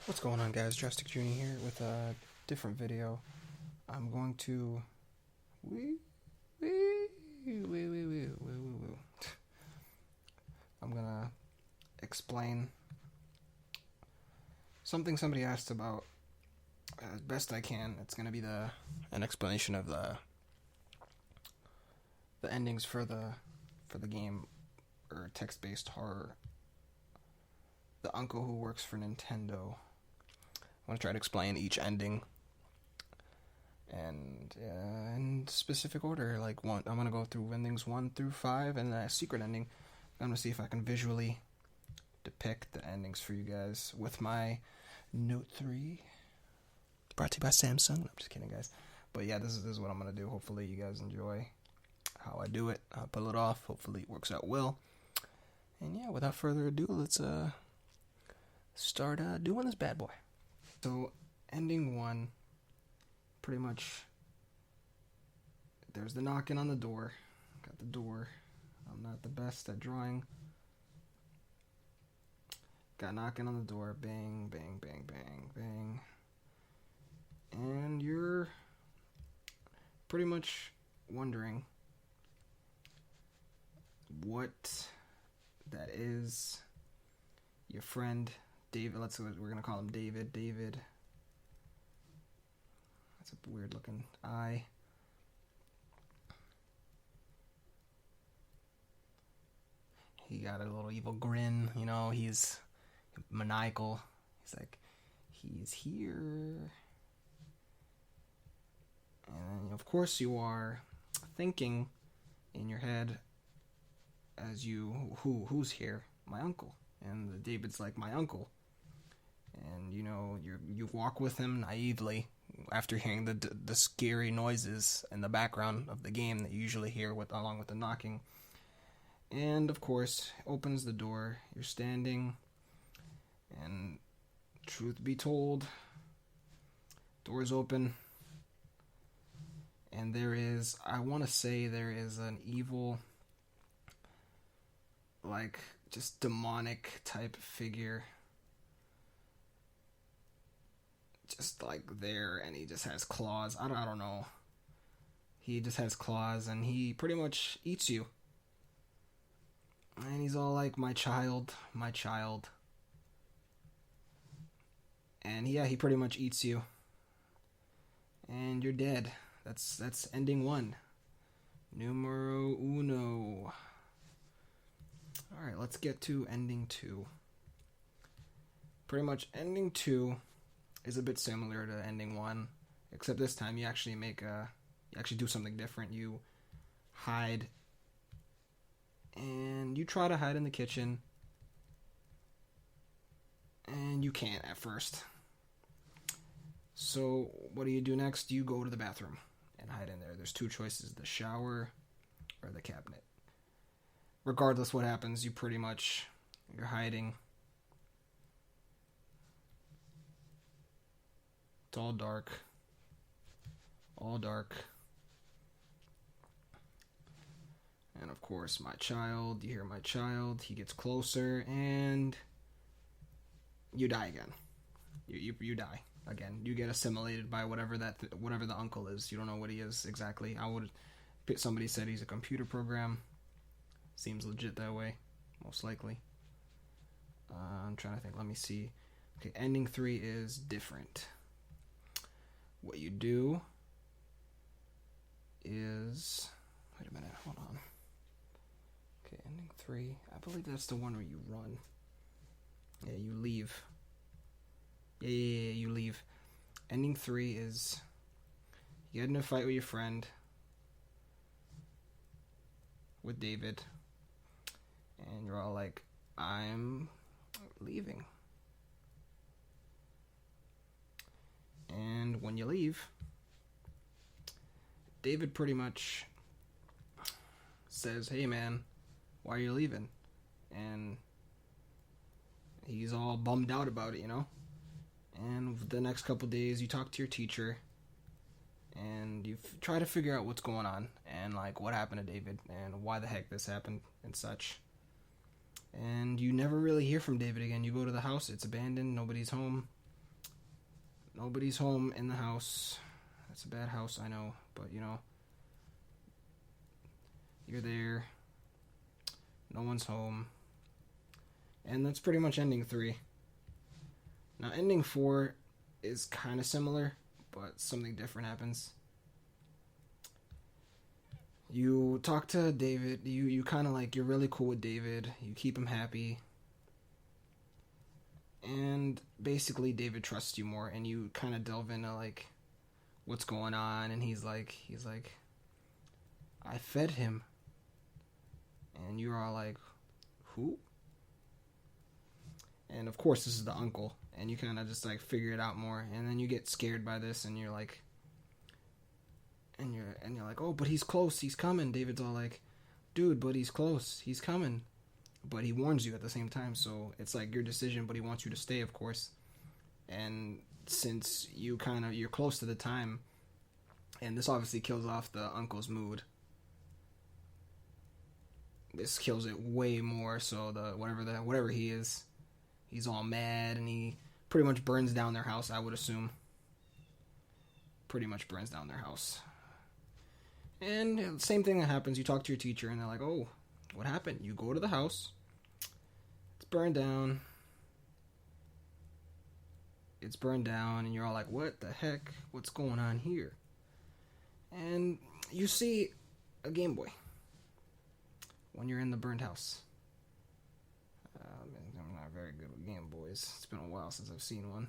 What's going on, guys? Drastic Jr. here with a different video. I'm going to I'm gonna explain something somebody asked about as best I can. It's gonna be an explanation of the endings for the game, or text-based horror. The uncle who works for Nintendo. I want to try to explain each ending, and in specific order. Like I'm gonna go through endings 1 through 5, and a secret ending. I'm gonna see if I can visually depict the endings for you guys with my Note 3, brought to you by Samsung. I'm just kidding, guys. But yeah, this is what I'm gonna do. Hopefully, you guys enjoy how I do it. I'll pull it off. Hopefully, it works out well. And yeah, without further ado, let's start doing this bad boy. So, ending 1, pretty much, there's the knocking on the door. Got the door. I'm not the best at drawing. Got knocking on the door. Bang, bang, bang, bang, bang. And you're pretty much wondering what that is. Your friend David, we're gonna call him David. That's a weird looking eye. He got a little evil grin, you know, he's maniacal. He's like, he's here. And of course you are thinking in your head as you, who's here? My uncle. And David's like, my uncle. And you know, you walk with him naively after hearing the scary noises in the background of the game that you usually hear along with the knocking. And of course, opens the door. You're standing, and truth be told, door's open, and I want to say there is an evil, like, just demonic type figure, just like there, and he just has claws. I don't know. He just has claws, and he pretty much eats you. And he's all like, my child. And yeah, he pretty much eats you. And you're dead. That's ending 1. Numero uno. Alright, let's get to ending 2. Pretty much ending 2 is a bit similar to ending 1, except this time you actually do something different. You hide, and you try to hide in the kitchen, and you can't at first. So what do you do next? You go to the bathroom and hide in there. There's 2 choices: the shower or the cabinet. Regardless what happens, you're hiding. It's all dark. And of course, my child, you hear my child, he gets closer, and you die again. You die again. You get assimilated by whatever the uncle is. You don't know what he is exactly. Somebody said he's a computer program. Seems legit that way, most likely. I'm trying to think. Let me see. Okay, ending 3 is different. What you do is... Wait a minute, hold on. Okay, ending 3. I believe that's the one where you run. Yeah, you leave. Yeah, you leave. Ending 3 is... You get in a fight with your friend. With David. And you're all like, I'm leaving. And when you leave, David pretty much says, hey man, why are you leaving? And he's all bummed out about it, you know? And the next couple days, you talk to your teacher, and you try to figure out what's going on and like what happened to David and why the heck this happened and such. And you never really hear from David again. You go to the house, it's abandoned, nobody's home. Nobody's home in the house. That's a bad house, I know, but you know, you're there, no one's home. And that's pretty much ending 3. Now, ending 4 is kind of similar, but something different happens. You talk to David, you kind of like, you're really cool with David, you keep him happy, and basically David trusts you more, and you kind of delve into like what's going on, and he's like, I fed him, and you're all like, who? And of course this is the uncle, and you kind of just like figure it out more, and then you get scared by this, and you're like, and you're like, oh, but he's close, he's coming. David's all like, dude, but he's close, he's coming. But he warns you at the same time, so it's like your decision, but he wants you to stay, of course. And since you're close to the time, and this obviously kills off the uncle's mood. This kills it way more, so whatever he is, he's all mad, and he pretty much burns down their house, I would assume. Pretty much burns down their house. And the same thing that happens, you talk to your teacher, and they're like, oh, what happened? You go to the house, it's burned down, and you're all like, what the heck? What's going on here? And you see a Game Boy when you're in the burned house. I'm not very good with Game Boys. It's been a while since I've seen one.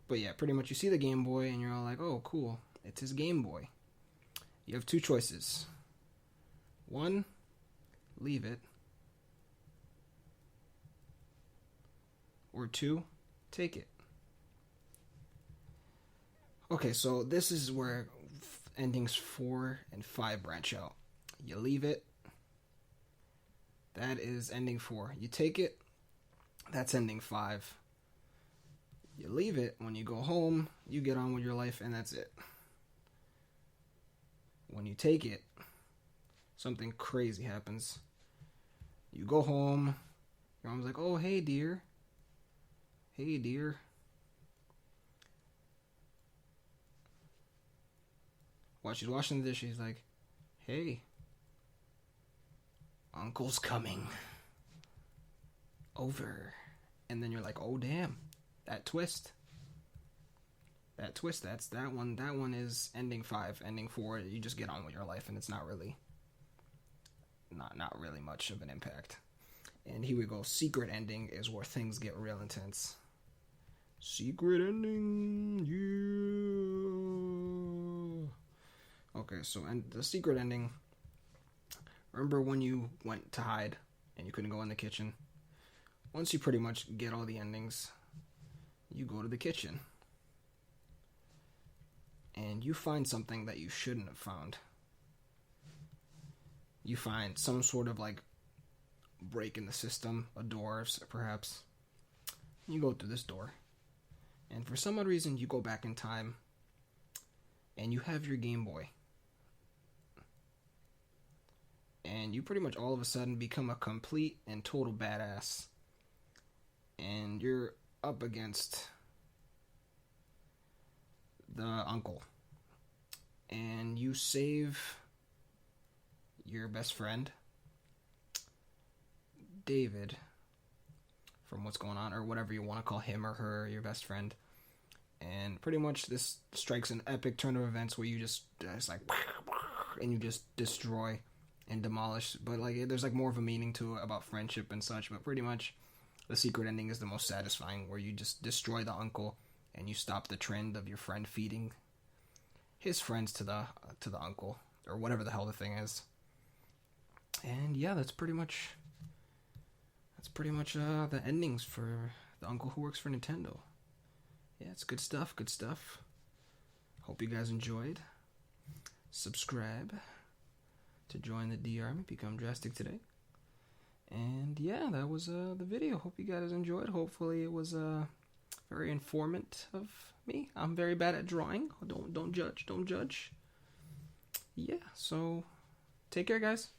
But yeah, pretty much you see the Game Boy and you're all like, oh, cool. It's his Game Boy. You have 2 choices. 1, leave it. Or 2, take it. Okay, so this is where endings 4 and 5 branch out. You leave it. That is ending 4. You take it. That's ending 5. You leave it. When you go home, you get on with your life, and that's it. When you take it, something crazy happens. You go home. Your mom's like, oh, hey, dear. Hey, dear. While she's washing the dishes, she's like, hey, Uncle's coming over. And then you're like, oh, damn. That twist, that's that one. That one is ending 5. Ending 4, you just get on with your life, and it's not really much of an impact. And here we go. Secret ending is where things get real intense. Secret ending, yeah. Okay, so and the secret ending. Remember when you went to hide and you couldn't go in the kitchen? Once you pretty much get all the endings, you go to the kitchen. And you find something that you shouldn't have found. You find some sort of like break in the system, a door perhaps. You go through this door. And for some odd reason, you go back in time. And you have your Game Boy. And you pretty much all of a sudden become a complete and total badass. And you're up against the uncle. And you save your best friend, David, from what's going on, or whatever you want to call him or her, your best friend. And pretty much this strikes an epic turn of events where you just like, and you just destroy and demolish. But like, there's like more of a meaning to it about friendship and such. But pretty much, the secret ending is the most satisfying, where you just destroy the uncle and you stop the trend of your friend feeding his friends to the uncle, or whatever the hell the thing is. And yeah, that's pretty much the endings for the uncle who works for Nintendo. Yeah, it's good stuff. Hope you guys enjoyed. Subscribe to join the D Army, become drastic today. And yeah, that was the video. Hope you guys enjoyed. Hopefully it was very informative of me. I'm very bad at drawing. Don't judge. Don't judge. Yeah, so take care, guys.